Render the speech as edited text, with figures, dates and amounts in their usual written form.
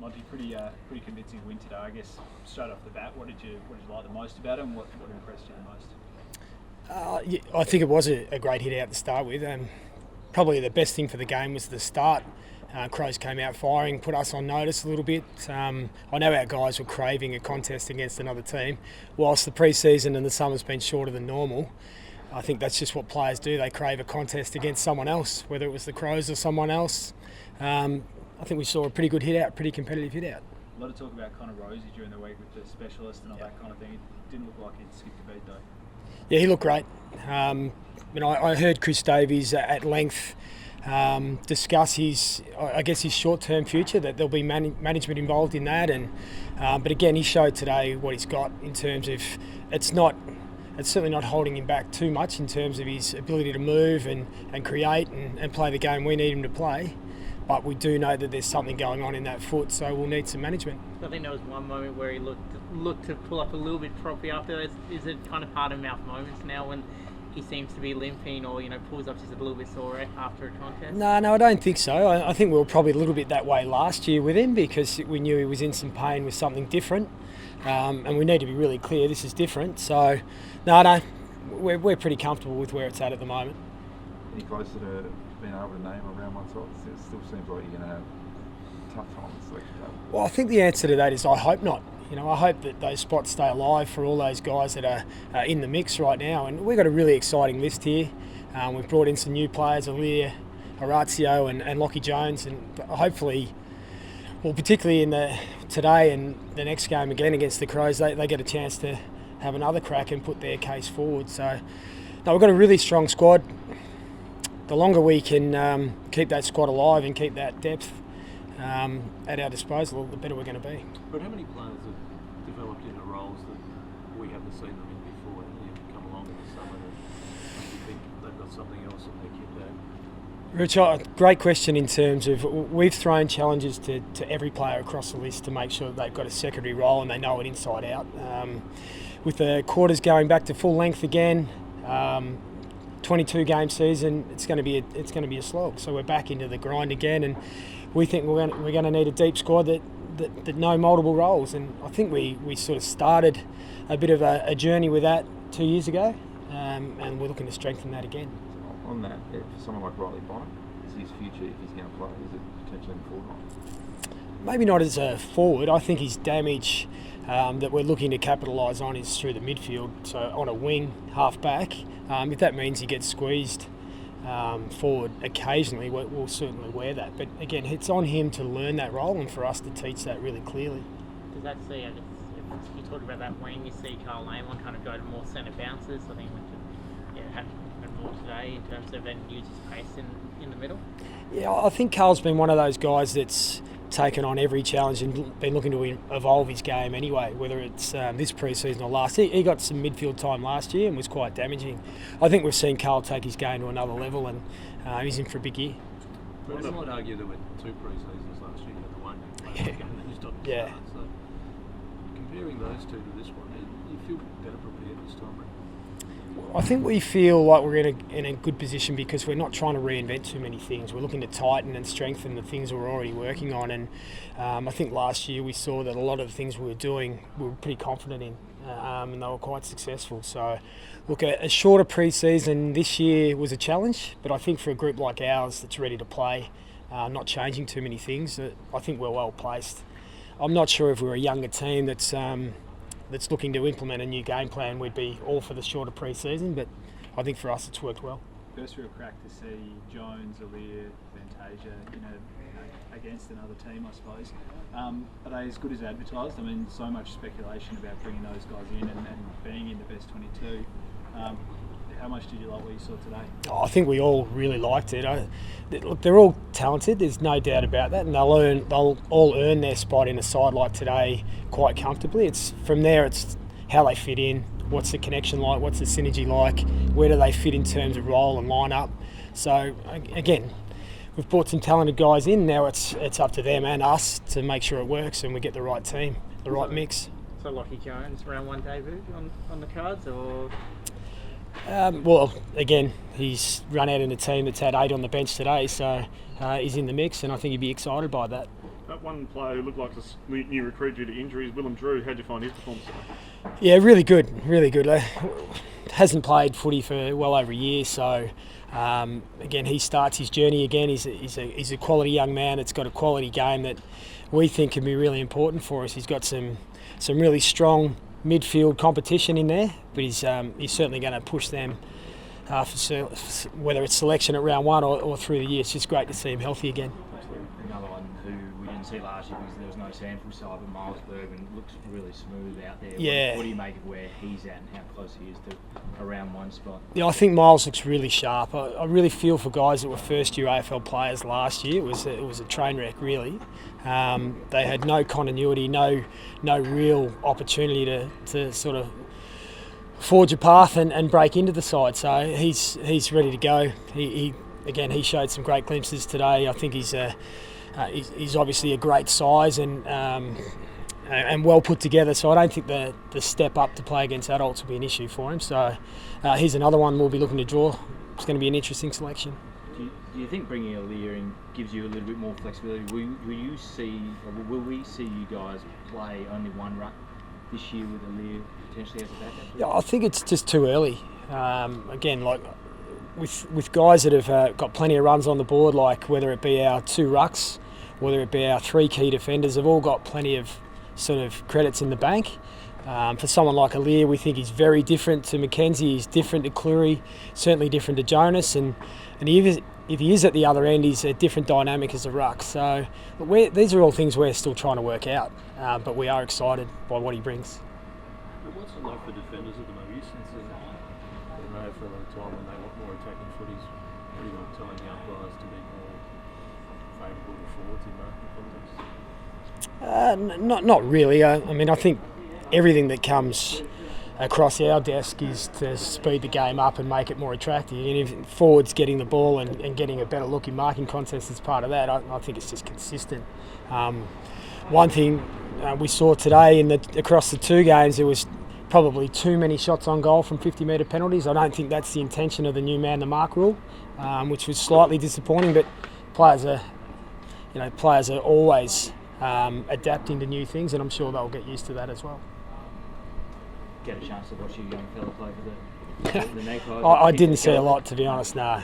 Monty, pretty convincing win today. I guess straight off the bat, what did you like the most about it, and what impressed you the most? I think it was a great hit out to start with. Probably the best thing for the game was the start. Crows came out firing, put us on notice a little bit. I know our guys were craving a contest against another team. Whilst the pre-season and the summer's been shorter than normal, I think that's just what players do. They crave a contest against someone else, whether it was the Crows or someone else. I think we saw a pretty good hit out, pretty competitive hit out. A lot of talk about Connor Rosie during the week with the specialist and all that kind of thing. It didn't look like he'd skipped a beat though. Yeah, he looked great. I heard Chris Davies at length discuss his short-term future, that there'll be management involved in that. But again, he showed today what he's got in terms of it's certainly not holding him back too much in terms of his ability to move and create and play the game we need him to play. But we do know that there's something going on in that foot, so we'll need some management. I think there was one moment where he looked to pull up a little bit properly after. Is it kind of heart-and-mouth moments now when he seems to be limping or pulls up just a little bit sore after a contest? No, I don't think so. I think we were probably a little bit that way last year with him because we knew he was in some pain with something different, and we need to be really clear this is different. So, no, we're pretty comfortable with where it's at the moment. Any closer to being able to name a round one side? It still seems like you're going to have a tough time with selection table. Well, I think the answer to that is I hope not. I hope that those spots stay alive for all those guys that are in the mix right now. And we've got a really exciting list here. We've brought in some new players, Alir, Orazio and Lockie Jones, and hopefully, particularly in today and the next game again against the Crows, they get a chance to have another crack and put their case forward. So, no, we've got a really strong squad. The longer we can keep that squad alive and keep that depth at our disposal, the better we're going to be. But how many players have developed into roles that we haven't seen them in before, and you've come along in the summer and you think they've got something else in their kit bag? Rich, great question in terms of we've thrown challenges to every player across the list to make sure that they've got a secondary role and they know it inside out. With the quarters going back to full length again, 22 game season, it's going to be a slog. So we're back into the grind again, and we think we're going to need a deep squad that know multiple roles. And I think we sort of started a bit of a journey with that 2 years ago, and we're looking to strengthen that again. On that, for someone like Riley Bonner, is his future, if he's going to play, is it potentially in the forward line? Maybe not as a forward. I think his damage that we're looking to capitalise on is through the midfield, so on a wing, half back. If that means he gets squeezed forward occasionally, we'll certainly wear that. But again, it's on him to learn that role and for us to teach that really clearly. Does that see, if you talk about that wing, you see Carl Amon kind of go to more centre bounces? I think we had more today in terms of then use his pace in the middle. Yeah, I think Carl's been one of those guys that's taken on every challenge and been looking to evolve his game anyway, whether it's this pre-season or last. He got some midfield time last year and was quite damaging. I think we've seen Carl take his game to another level, and he's in for a big year. But I might argue there were two pre-seasons last year. The one game that just didn't start. So comparing those two to this one, you feel better prepared this time around? I think we feel like we're in a good position because we're not trying to reinvent too many things. We're looking to tighten and strengthen the things we're already working on. And I think last year we saw that a lot of the things we were doing we were pretty confident in, and they were quite successful. So, look, a shorter pre-season this year was a challenge, but I think for a group like ours that's ready to play, not changing too many things, I think we're well placed. I'm not sure if we're a younger team that's looking to implement a new game plan, we'd be all for the shorter pre-season, but I think for us it's worked well. First real crack to see Jones, Alir, Fantasia, against another team, I suppose. Are they as good as advertised? I mean, so much speculation about bringing those guys in and being in the best 22. How much did you like what you saw today? I think we all really liked it. Look, they're all talented, there's no doubt about that, and they'll all earn their spot in a side like today quite comfortably. It's from there, it's how they fit in, what's the connection like, what's the synergy like, where do they fit in terms of role and line up. So again, we've brought some talented guys in, now it's up to them and us to make sure it works and we get the right team, the right mix. So Lockie Jones, round one debut on the cards, or...? Well, again, he's run out in a team that's had 8 on the bench today, so he's in the mix, and I think he'd be excited by that. But one player who looked like a new recruit due to injuries, Willem Drew. How'd you find his performance? Yeah, really good, really good. Hasn't played footy for well over a year, so again, he starts his journey again. He's a quality young man that's got a quality game that we think can be really important for us. He's got some really strong midfield competition in there, but he's certainly going to push them for whether it's selection at round 1 or through the year. It's just great to see him healthy again. Another one who we didn't see last year because there was no sample size, but Miles Bergman looks really smooth out there. Yeah. What do you make of where he's at and how close he is to a round 1 spot? Yeah, I think Miles looks really sharp. I really feel for guys that were first-year AFL players last year. It was a train wreck, really. They had no continuity, no real opportunity to sort of forge a path and break into the side. So he's ready to go. He showed some great glimpses today. I think he's obviously a great size and well put together. So I don't think the step up to play against adults will be an issue for him. So here's another one we'll be looking to draw. It's going to be an interesting selection. Do you think bringing Aliir in gives you a little bit more flexibility? Will we see you guys play only one ruck this year with Aliir potentially as a backup? Yeah, I think it's just too early. Again, like with guys that have got plenty of runs on the board, like whether it be our 2 rucks, whether it be our 3 key defenders, have all got plenty of sort of credits in the bank. For someone like Aliir, we think he's very different to Mackenzie. He's different to Cleary, certainly different to Jonas, and if he is at the other end, he's a different dynamic as a ruck. So these are all things we're still trying to work out, but we are excited by what he brings. But what's it like for defenders at the moment? You sense in the AFL at a time when they want more attacking footies, pretty well telling the umpires to be more favourable to forwards in marking contests? Not really. I mean, I think everything that comes across our desk is to speed the game up and make it more attractive. And if forwards getting the ball and getting a better look in marking contests is part of that, I think it's just consistent. One thing we saw today across the 2 games, there was probably too many shots on goal from 50-metre penalties. I don't think that's the intention of the new man the mark rule, which was slightly disappointing. But players are always adapting to new things, and I'm sure they'll get used to that as well. Get a chance to watch you young fella play for the Magpies? I didn't see a lot, to be honest. No.